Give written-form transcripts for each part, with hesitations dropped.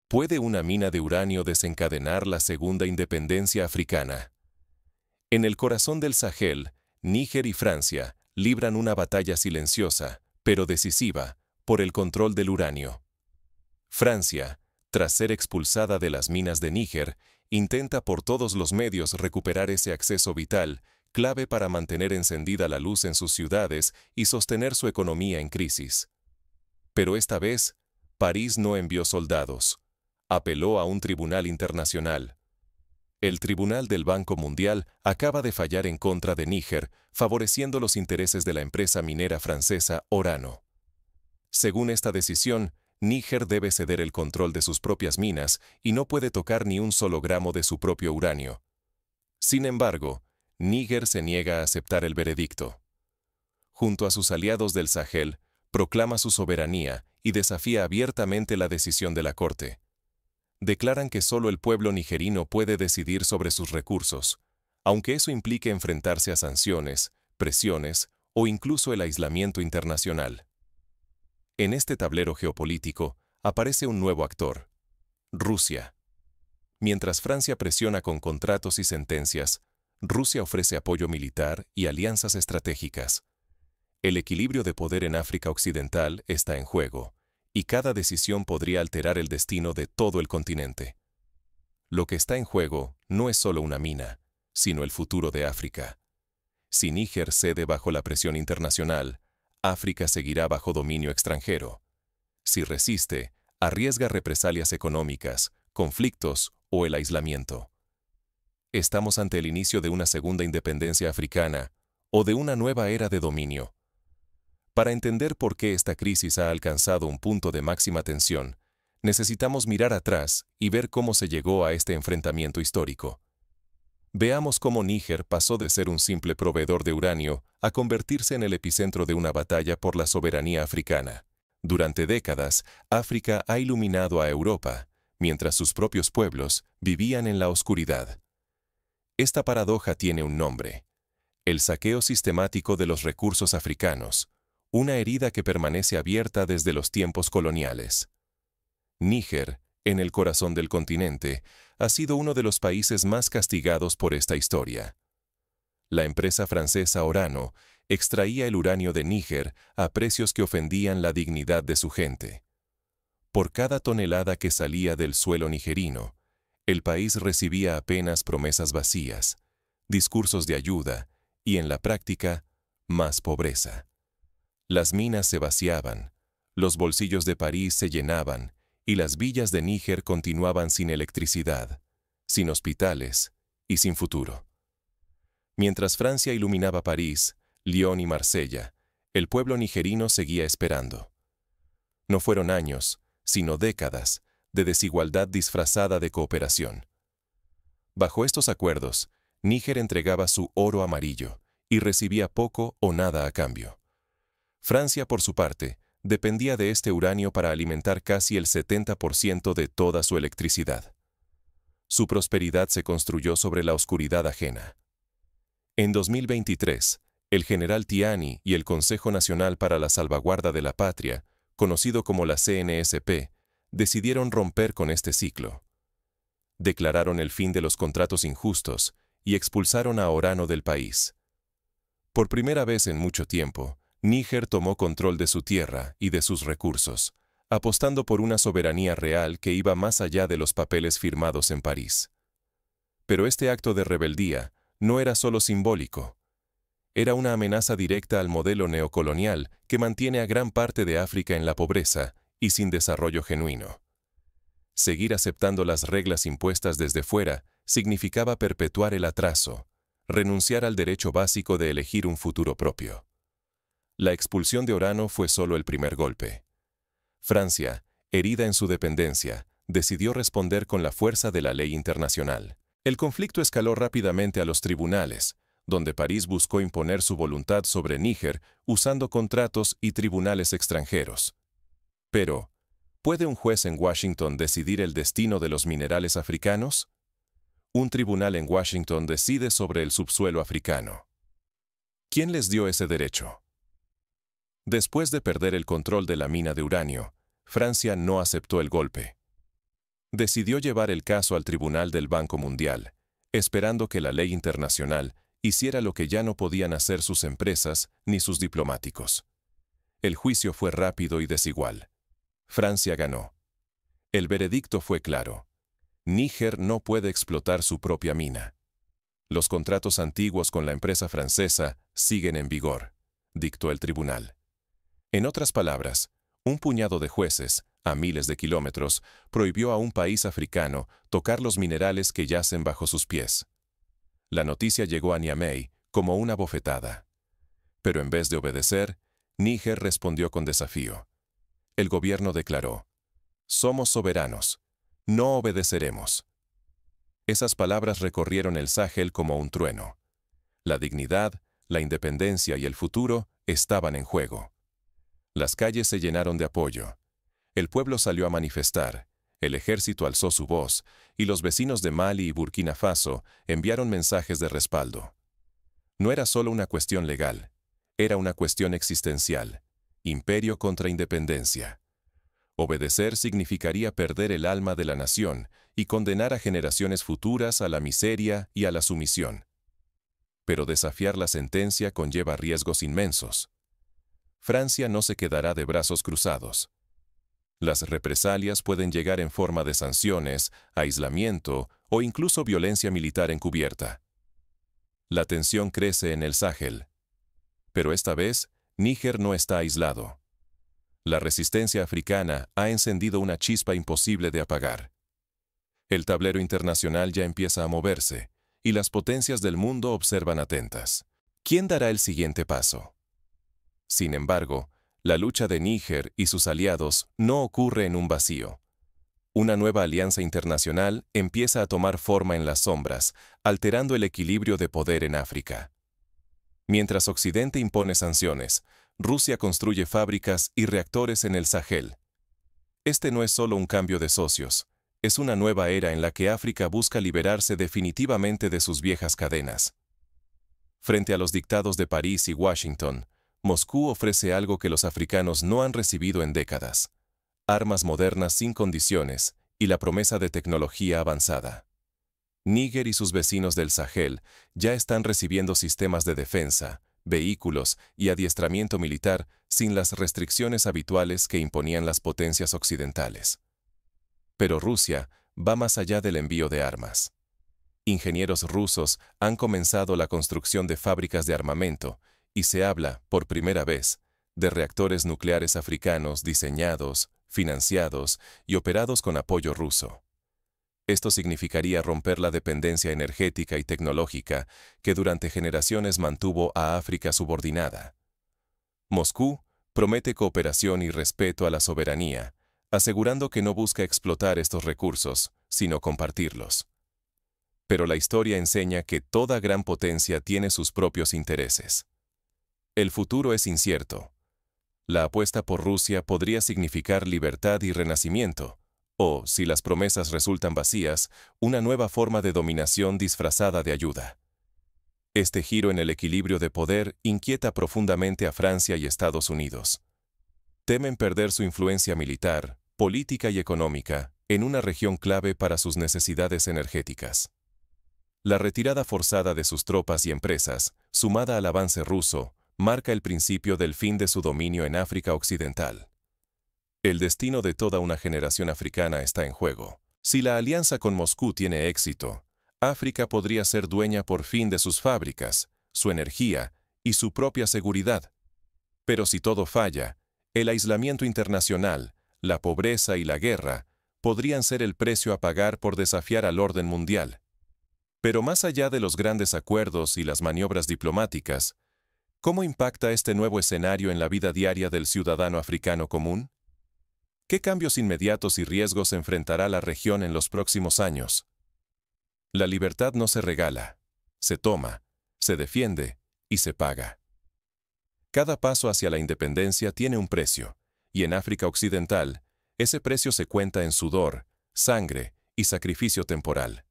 ¿Puede una mina de uranio desencadenar la segunda independencia africana? En el corazón del Sahel, Níger y Francia libran una batalla silenciosa, pero decisiva, por el control del uranio. Francia, tras ser expulsada de las minas de Níger, intenta por todos los medios recuperar ese acceso vital, clave para mantener encendida la luz en sus ciudades y sostener su economía en crisis. Pero esta vez, París no envió soldados. Apeló a un tribunal internacional. El Tribunal del Banco Mundial acaba de fallar en contra de Níger, favoreciendo los intereses de la empresa minera francesa Orano. Según esta decisión, Níger debe ceder el control de sus propias minas y no puede tocar ni un solo gramo de su propio uranio. Sin embargo, Níger se niega a aceptar el veredicto. Junto a sus aliados del Sahel, proclama su soberanía y desafía abiertamente la decisión de la Corte. Declaran que solo el pueblo nigerino puede decidir sobre sus recursos, aunque eso implique enfrentarse a sanciones, presiones o incluso el aislamiento internacional. En este tablero geopolítico aparece un nuevo actor: Rusia. Mientras Francia presiona con contratos y sentencias, Rusia ofrece apoyo militar y alianzas estratégicas. El equilibrio de poder en África Occidental está en juego, y cada decisión podría alterar el destino de todo el continente. Lo que está en juego no es solo una mina, sino el futuro de África. Si Níger cede bajo la presión internacional, África seguirá bajo dominio extranjero. Si resiste, arriesga represalias económicas, conflictos o el aislamiento. Estamos ante el inicio de una segunda independencia africana o de una nueva era de dominio. Para entender por qué esta crisis ha alcanzado un punto de máxima tensión, necesitamos mirar atrás y ver cómo se llegó a este enfrentamiento histórico. Veamos cómo Níger pasó de ser un simple proveedor de uranio a convertirse en el epicentro de una batalla por la soberanía africana. Durante décadas, África ha iluminado a Europa, mientras sus propios pueblos vivían en la oscuridad. Esta paradoja tiene un nombre: el saqueo sistemático de los recursos africanos, una herida que permanece abierta desde los tiempos coloniales. Níger, en el corazón del continente, ha sido uno de los países más castigados por esta historia. La empresa francesa Orano extraía el uranio de Níger a precios que ofendían la dignidad de su gente. Por cada tonelada que salía del suelo nigerino, el país recibía apenas promesas vacías, discursos de ayuda y, en la práctica, más pobreza. Las minas se vaciaban, los bolsillos de París se llenaban y las villas de Níger continuaban sin electricidad, sin hospitales y sin futuro. Mientras Francia iluminaba París, Lyon y Marsella, el pueblo nigerino seguía esperando. No fueron años, sino décadas, de desigualdad disfrazada de cooperación. Bajo estos acuerdos, Níger entregaba su oro amarillo y recibía poco o nada a cambio. Francia, por su parte, dependía de este uranio para alimentar casi el 70% de toda su electricidad. Su prosperidad se construyó sobre la oscuridad ajena. En 2023, el general Tiani y el Consejo Nacional para la Salvaguarda de la Patria, conocido como la CNSP, decidieron romper con este ciclo. Declararon el fin de los contratos injustos y expulsaron a Orano del país. Por primera vez en mucho tiempo, Níger tomó control de su tierra y de sus recursos, apostando por una soberanía real que iba más allá de los papeles firmados en París. Pero este acto de rebeldía no era solo simbólico. Era una amenaza directa al modelo neocolonial que mantiene a gran parte de África en la pobreza y sin desarrollo genuino. Seguir aceptando las reglas impuestas desde fuera significaba perpetuar el atraso, renunciar al derecho básico de elegir un futuro propio. La expulsión de Orano fue solo el primer golpe. Francia, herida en su dependencia, decidió responder con la fuerza de la ley internacional. El conflicto escaló rápidamente a los tribunales, donde París buscó imponer su voluntad sobre Níger usando contratos y tribunales extranjeros. Pero, ¿puede un juez en Washington decidir el destino de los minerales africanos? Un tribunal en Washington decide sobre el subsuelo africano. ¿Quién les dio ese derecho? Después de perder el control de la mina de uranio, Francia no aceptó el golpe. decidió llevar el caso al Tribunal del Banco Mundial, esperando que la ley internacional hiciera lo que ya no podían hacer sus empresas ni sus diplomáticos. El juicio fue rápido y desigual. Francia ganó. El veredicto fue claro. Níger no puede explotar su propia mina. Los contratos antiguos con la empresa francesa siguen en vigor, dictó el tribunal. En otras palabras, un puñado de jueces, a miles de kilómetros, prohibió a un país africano tocar los minerales que yacen bajo sus pies. La noticia llegó a Niamey como una bofetada. Pero en vez de obedecer, Níger respondió con desafío. El gobierno declaró: «Somos soberanos, no obedeceremos». Esas palabras recorrieron el Sahel como un trueno. La dignidad, la independencia y el futuro estaban en juego. Las calles se llenaron de apoyo. El pueblo salió a manifestar, el ejército alzó su voz, y los vecinos de Mali y Burkina Faso enviaron mensajes de respaldo. No era solo una cuestión legal, era una cuestión existencial: imperio contra independencia. Obedecer significaría perder el alma de la nación y condenar a generaciones futuras a la miseria y a la sumisión. Pero desafiar la sentencia conlleva riesgos inmensos. Francia no se quedará de brazos cruzados. Las represalias pueden llegar en forma de sanciones, aislamiento o incluso violencia militar encubierta. La tensión crece en el Sahel. Pero esta vez, Níger no está aislado. La resistencia africana ha encendido una chispa imposible de apagar. El tablero internacional ya empieza a moverse, y las potencias del mundo observan atentas. ¿Quién dará el siguiente paso? Sin embargo, la lucha de Níger y sus aliados no ocurre en un vacío. Una nueva alianza internacional empieza a tomar forma en las sombras, alterando el equilibrio de poder en África. Mientras Occidente impone sanciones, Rusia construye fábricas y reactores en el Sahel. Este no es solo un cambio de socios, es una nueva era en la que África busca liberarse definitivamente de sus viejas cadenas. Frente a los dictados de París y Washington, Moscú ofrece algo que los africanos no han recibido en décadas: armas modernas sin condiciones y la promesa de tecnología avanzada. Níger y sus vecinos del Sahel ya están recibiendo sistemas de defensa, vehículos y adiestramiento militar sin las restricciones habituales que imponían las potencias occidentales. Pero Rusia va más allá del envío de armas. Ingenieros rusos han comenzado la construcción de fábricas de armamento, y se habla, por primera vez, de reactores nucleares africanos diseñados, financiados y operados con apoyo ruso. Esto significaría romper la dependencia energética y tecnológica que durante generaciones mantuvo a África subordinada. Moscú promete cooperación y respeto a la soberanía, asegurando que no busca explotar estos recursos, sino compartirlos. Pero la historia enseña que toda gran potencia tiene sus propios intereses. El futuro es incierto. La apuesta por Rusia podría significar libertad y renacimiento, o, si las promesas resultan vacías, una nueva forma de dominación disfrazada de ayuda. Este giro en el equilibrio de poder inquieta profundamente a Francia y Estados Unidos. Temen perder su influencia militar, política y económica en una región clave para sus necesidades energéticas. La retirada forzada de sus tropas y empresas, sumada al avance ruso, marca el principio del fin de su dominio en África Occidental. El destino de toda una generación africana está en juego. Si la alianza con Moscú tiene éxito, África podría ser dueña por fin de sus fábricas, su energía y su propia seguridad. Pero si todo falla, el aislamiento internacional, la pobreza y la guerra podrían ser el precio a pagar por desafiar al orden mundial. Pero más allá de los grandes acuerdos y las maniobras diplomáticas, ¿cómo impacta este nuevo escenario en la vida diaria del ciudadano africano común? ¿Qué cambios inmediatos y riesgos enfrentará la región en los próximos años? La libertad no se regala, se toma, se defiende y se paga. Cada paso hacia la independencia tiene un precio, y en África Occidental, ese precio se cuenta en sudor, sangre y sacrificio temporal.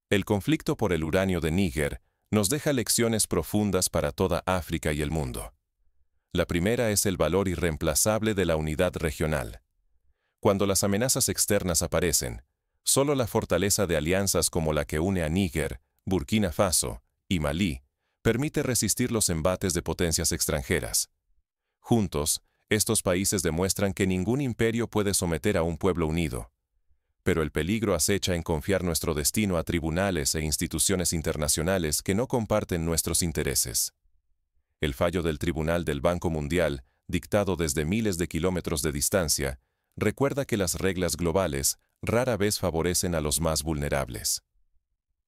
El conflicto por el uranio de Níger nos deja lecciones profundas para toda África y el mundo. La primera es el valor irreemplazable de la unidad regional. Cuando las amenazas externas aparecen, Solo la fortaleza de alianzas como la que une a Níger, Burkina Faso y Malí permite resistir los embates de potencias extranjeras. Juntos, estos países demuestran que ningún imperio puede someter a un pueblo unido. Pero el peligro acecha en confiar nuestro destino a tribunales e instituciones internacionales que no comparten nuestros intereses. El fallo del Tribunal del Banco Mundial, dictado desde miles de kilómetros de distancia, recuerda que las reglas globales rara vez favorecen a los más vulnerables.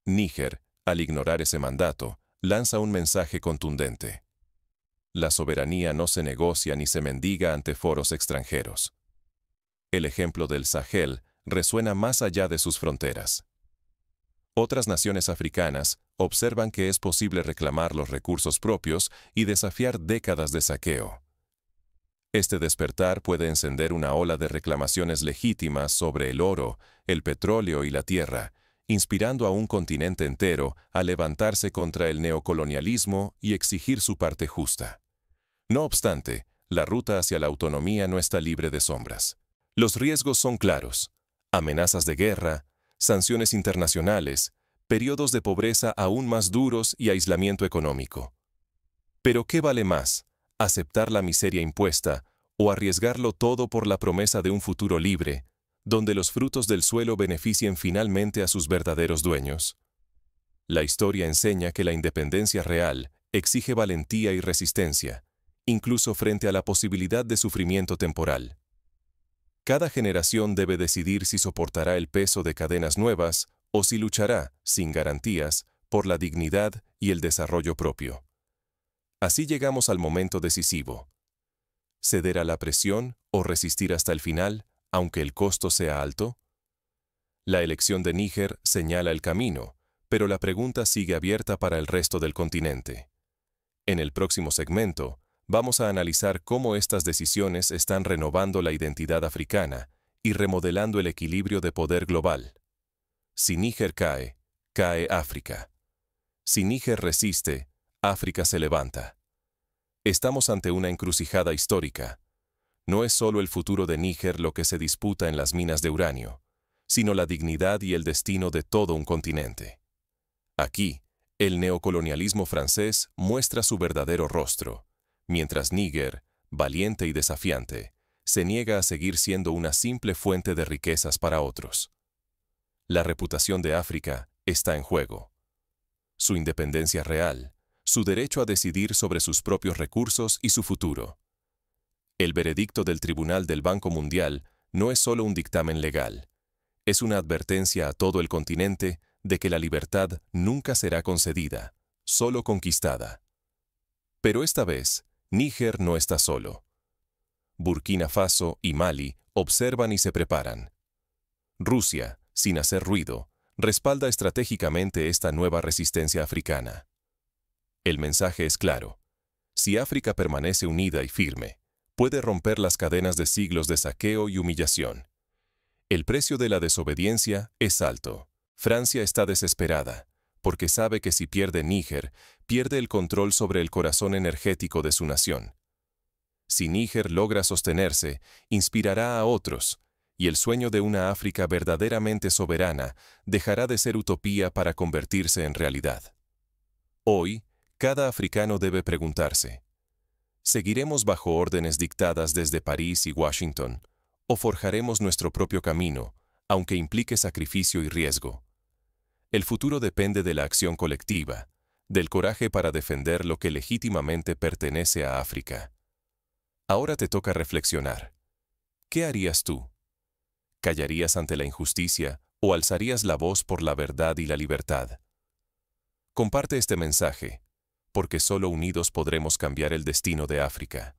Níger, al ignorar ese mandato, lanza un mensaje contundente. La soberanía no se negocia ni se mendiga ante foros extranjeros. El ejemplo del Sahel resuena más allá de sus fronteras. Otras naciones africanas observan que es posible reclamar los recursos propios y desafiar décadas de saqueo. Este despertar puede encender una ola de reclamaciones legítimas sobre el oro, el petróleo y la tierra, inspirando a un continente entero a levantarse contra el neocolonialismo y exigir su parte justa. No obstante, la ruta hacia la autonomía no está libre de sombras. Los riesgos son claros: amenazas de guerra, sanciones internacionales, periodos de pobreza aún más duros y aislamiento económico. Pero ¿qué vale más? ¿Aceptar la miseria impuesta o arriesgarlo todo por la promesa de un futuro libre, donde los frutos del suelo beneficien finalmente a sus verdaderos dueños? La historia enseña que la independencia real exige valentía y resistencia, incluso frente a la posibilidad de sufrimiento temporal. Cada generación debe decidir si soportará el peso de cadenas nuevas o si luchará, sin garantías, por la dignidad y el desarrollo propio. Así llegamos al momento decisivo. ¿Ceder a la presión o resistir hasta el final, aunque el costo sea alto? La elección de Níger señala el camino, pero la pregunta sigue abierta para el resto del continente. En el próximo segmento, vamos a analizar cómo estas decisiones están renovando la identidad africana y remodelando el equilibrio de poder global. Si Níger cae, cae África. Si Níger resiste, África se levanta. Estamos ante una encrucijada histórica. No es solo el futuro de Níger lo que se disputa en las minas de uranio, sino la dignidad y el destino de todo un continente. Aquí, el neocolonialismo francés muestra su verdadero rostro, mientras Níger, valiente y desafiante, se niega a seguir siendo una simple fuente de riquezas para otros. La reputación de África está en juego. Su independencia real, su derecho a decidir sobre sus propios recursos y su futuro. El veredicto del Tribunal del Banco Mundial no es solo un dictamen legal, es una advertencia a todo el continente de que la libertad nunca será concedida, solo conquistada. Pero esta vez, Níger no está solo. Burkina Faso y Mali observan y se preparan. Rusia, sin hacer ruido, respalda estratégicamente esta nueva resistencia africana. El mensaje es claro: si África permanece unida y firme, puede romper las cadenas de siglos de saqueo y humillación. El precio de la desobediencia es alto. Francia está desesperada, porque sabe que si pierde Níger, pierde el control sobre el corazón energético de su nación. Si Níger logra sostenerse, inspirará a otros, y el sueño de una África verdaderamente soberana dejará de ser utopía para convertirse en realidad. Hoy, cada africano debe preguntarse: ¿seguiremos bajo órdenes dictadas desde París y Washington, o forjaremos nuestro propio camino, aunque implique sacrificio y riesgo? El futuro depende de la acción colectiva, del coraje para defender lo que legítimamente pertenece a África. Ahora te toca reflexionar. ¿Qué harías tú? ¿Callarías ante la injusticia o alzarías la voz por la verdad y la libertad? Comparte este mensaje, porque solo unidos podremos cambiar el destino de África.